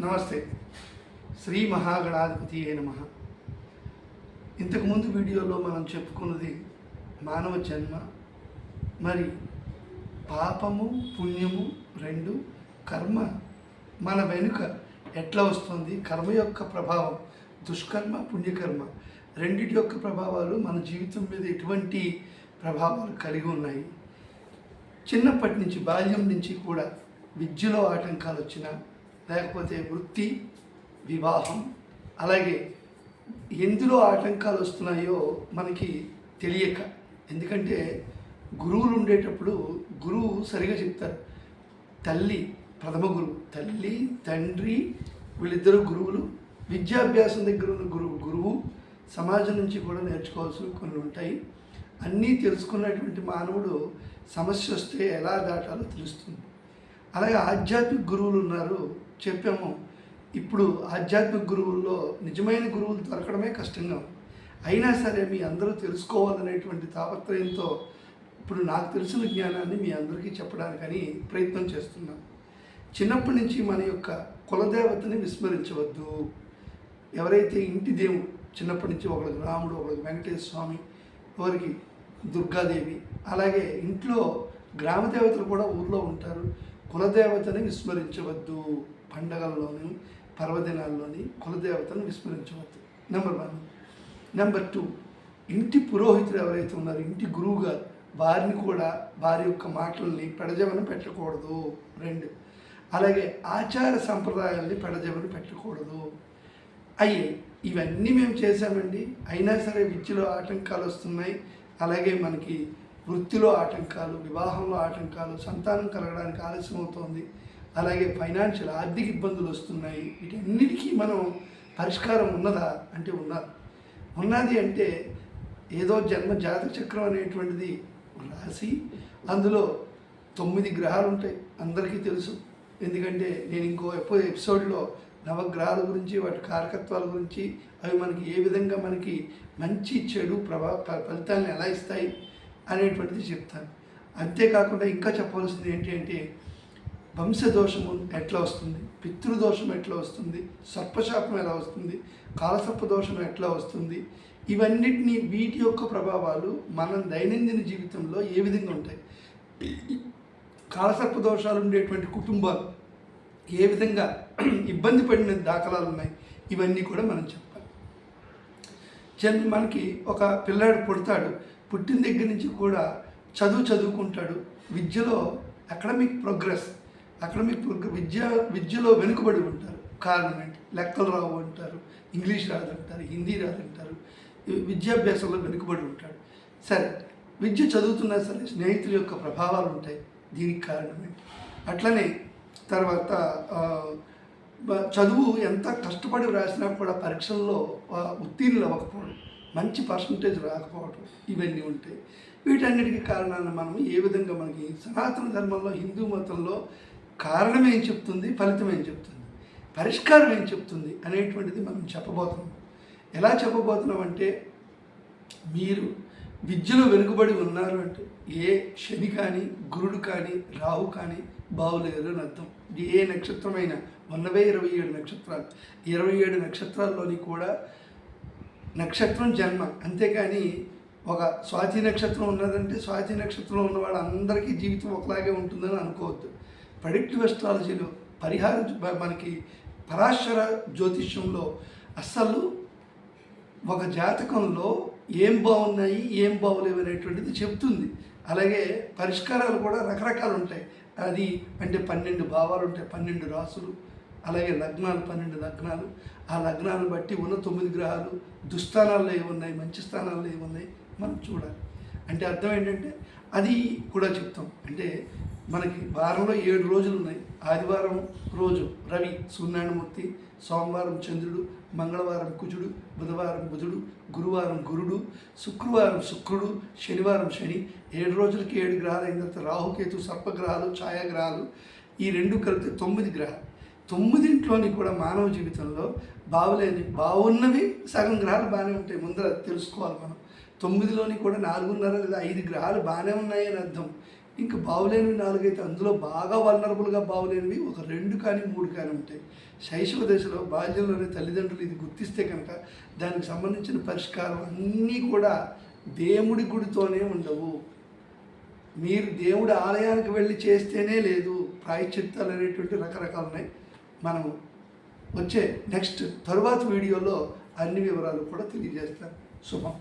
నమస్తే. శ్రీ మహాగణాధిపతి నమ. ఇంతకుముందు వీడియోలో మనం చెప్పుకున్నది మానవ జన్మ, మరి పాపము పుణ్యము రెండు, కర్మ మన వెనుక ఎట్లా వస్తుంది, కర్మ యొక్క ప్రభావం, దుష్కర్మ పుణ్యకర్మ రెండిటి యొక్క ప్రభావాలు మన జీవితం మీద ఎటువంటి ప్రభావాలు కలిగి ఉన్నాయి. చిన్నప్పటి నుంచి బాల్యం నుంచి కూడా విద్యలో ఆటంకాలు వచ్చినా, లేకపోతే వృత్తి, వివాహం, అలాగే ఎందులో ఆటంకాలు వస్తున్నాయో మనకి తెలియక, ఎందుకంటే గురువులు ఉండేటప్పుడు గురువు సరిగా చెప్తారు. తల్లి ప్రథమ గురువు, తల్లి తండ్రి వీళ్ళిద్దరూ గురువులు. విద్యాభ్యాసం దగ్గర ఉన్న గురువు సమాజం నుంచి కూడా నేర్చుకోవాల్సినవి కొన్ని ఉంటాయి. అన్నీ తెలుసుకున్నటువంటి మానవుడు సమస్య వస్తే ఎలా దాటాలో తెలుస్తుంది. అలాగే ఆధ్యాత్మిక గురువులు ఉన్నారు, చెప్పాము. ఇప్పుడు ఆధ్యాత్మిక గురువుల్లో నిజమైన గురువులు దొరకడమే కష్టంగా ఉంది. అయినా సరే మీ అందరూ తెలుసుకోవాలనేటువంటి తాపత్రయంతో ఇప్పుడు నాకు తెలిసిన జ్ఞానాన్ని మీ అందరికీ చెప్పడానికని ప్రయత్నం చేస్తున్నాను. చిన్నప్పటి నుంచి మన యొక్క కులదేవతని విస్మరించవద్దు. ఎవరైతే ఇంటి దేవుడు చిన్నప్పటి నుంచి ఒకరికి రాముడు, ఒకరికి వెంకటేశ్వర స్వామి, ఒకరికి దుర్గాదేవి, అలాగే ఇంట్లో గ్రామ దేవతలు కూడా ఊర్లో ఉంటారు. కులదేవతని విస్మరించవద్దు. పండగల్లోని పర్వదినాల్లోని కులదేవతను విస్మరించవద్దు. నెంబర్ 1. నెంబర్ 2, ఇంటి పురోహితులు ఎవరైతే ఉన్నారో, ఇంటి గురువు గారు, వారిని కూడా వారి యొక్క మాటల్ని పెడజవన పెట్టకూడదు. 2, అలాగే ఆచార సంప్రదాయాల్ని పెడజవన పెట్టకూడదు. ఇవన్నీ మేము చేశామండి, అయినా సరే విద్యలో ఆటంకాలు వస్తున్నాయి, అలాగే మనకి వృత్తిలో ఆటంకాలు, వివాహంలో ఆటంకాలు, సంతానం కలగడానికి ఆలస్యం అవుతుంది, అలాగే ఫైనాన్షియల్ ఆర్థిక ఇబ్బందులు వస్తున్నాయి. వీటన్నిటికీ మనం పరిష్కారం ఉన్నదా అంటే ఉన్నది అంటే ఏదో జన్మ జాతక చక్రం అనేటువంటిది రాసి అందులో 9 గ్రహాలు ఉంటాయి, అందరికీ తెలుసు. ఎందుకంటే నేను ఇంకో ఎపిసోడ్లో నవగ్రహాల గురించి, వాటి కారకత్వాల గురించి, అవి మనకి ఏ విధంగా మనకి మంచి చెడు ఫలితాలను ఎలా ఇస్తాయి అనేటువంటిది చెప్తాను. అంతేకాకుండా ఇంకా చెప్పవలసింది ఏంటి అంటే వంశదోషము ఎట్లా వస్తుంది, పితృదోషం ఎట్లా వస్తుంది, సర్పశాపం ఎలా వస్తుంది, కాలసర్ప దోషం ఎట్లా వస్తుంది, ఇవన్నిటినీ వీటి యొక్క ప్రభావాలు మన దైనందిన జీవితంలో ఏ విధంగా ఉంటాయి, కాలసర్ప దోషాలు ఉండేటువంటి కుటుంబాలు ఏ విధంగా ఇబ్బంది పడిన దాఖలాలు ఉన్నాయి, ఇవన్నీ కూడా మనం చెప్పాలి. మనకి ఒక పిల్లాడు పుడతాడు, పుట్టిన దగ్గర నుంచి కూడా చదువుకుంటాడు. విద్యలో అకాడమిక్ ప్రోగ్రెస్ విద్యలో వెనుకబడి ఉంటారు. కారణం ఏంటి? లెక్కలు రావు అంటారు, ఇంగ్లీష్ రాదంటారు, హిందీ రాదంటారు, విద్యాభ్యాసంలో వెనుకబడి ఉంటాడు. సరే, విద్య చదువుతున్నా సరే స్నేహితుల యొక్క ప్రభావాలు ఉంటాయి. దీనికి కారణం ఏంటి? అట్లనే తర్వాత చదువు ఎంత కష్టపడి రాసినా కూడా పరీక్షల్లో ఉత్తీర్ణులు అవ్వకపోవడం, మంచి పర్సంటేజ్ రాకపోవడం, ఇవన్నీ ఉంటాయి. వీటన్నిటికీ కారణాలను మనం ఏ విధంగా, మనకి సనాతన ధర్మంలో, హిందూ మతంలో కారణం ఏం చెప్తుంది, ఫలితం ఏం చెప్తుంది, పరిష్కారం ఏం చెప్తుంది అనేటువంటిది మనం చెప్పబోతున్నాం. ఎలా చెప్పబోతున్నాం అంటే, మీరు విద్యలో వెనుకబడి ఉన్నారు అంటే ఏ శని కానీ, గురుడు కానీ, రాహు కానీ బాగులేరు అని అర్థం. ఇది ఏ నక్షత్రమైనా 127 నక్షత్రాలు, 27 నక్షత్రాల్లోని కూడా నక్షత్రం జన్మ, అంతేకాని ఒక స్వాతి నక్షత్రం ఉన్నదంటే స్వాతి నక్షత్రంలో ఉన్న వాళ్ళందరికీ జీవితం ఒకలాగే ఉంటుందని అనుకోవద్దు. ప్రెడిక్టివ్ అస్ట్రాలజీలో మనకి పరాశర జ్యోతిష్యంలో అస్సలు ఒక జాతకంలో ఏం బాగున్నాయి, ఏం బాగోలేవు అనేటువంటిది చెప్తుంది. అలాగే పరిష్కారాలు కూడా రకరకాలు ఉంటాయి. అది అంటే 12 భావాలు ఉంటాయి, 12 రాసులు, అలాగే లగ్నాలు, 12 లగ్నాలు. ఆ లగ్నాలను బట్టి ఉన్న 9 గ్రహాలు దుస్థానాల్లో ఏమున్నాయి, మంచి స్థానాల్లో ఏమున్నాయి మనం చూడాలి. అంటే అర్థం ఏంటంటే అది కూడా చెప్తాం. అంటే మనకి వారంలో 7 రోజులు ఉన్నాయి. ఆదివారం రోజు రవి సూర్యనారాయణమూర్తి, సోమవారం చంద్రుడు, మంగళవారం కుజుడు, బుధవారం బుధుడు, గురువారం గురుడు, శుక్రవారం శుక్రుడు, శనివారం శని. 7 రోజులకి 7 గ్రహాలు అయిన తర్వాత రాహుకేతు సర్పగ్రహాలు, ఛాయాగ్రహాలు, ఈ 2 కలిపితే 9 గ్రహాలు. 9 కూడా మానవ జీవితంలో బాగున్నవి సగం గ్రహాలు బాగానే ఉంటాయి. ముందర తెలుసుకోవాలి మనం. 9 కూడా 4.5 లేదా 5 గ్రహాలు బాగానే ఉన్నాయని అర్థం. ఇంకా బాగులేనివి 4 అయితే అందులో బాగా వల్నరబుల్గా బాగులేనివి ఒక 2 కానీ 3 కానీ ఉంటాయి. శైశవ దశలో బాల్యంలోనే తల్లిదండ్రులు ఇది గుర్తిస్తే కనుక దానికి సంబంధించిన పరిష్కారం అన్నీ కూడా దేవుడి గుడితోనే ఉండవు. మీరు దేవుడి ఆలయానికి వెళ్ళి చేస్తేనే లేదు. ప్రాయశ్చిత్తాలు అనేటువంటి రకరకాలు ఉన్నాయి. మనం వచ్చే నెక్స్ట్ తరువాత వీడియోలో అన్ని వివరాలు కూడా తెలియజేస్తాను. శుభం.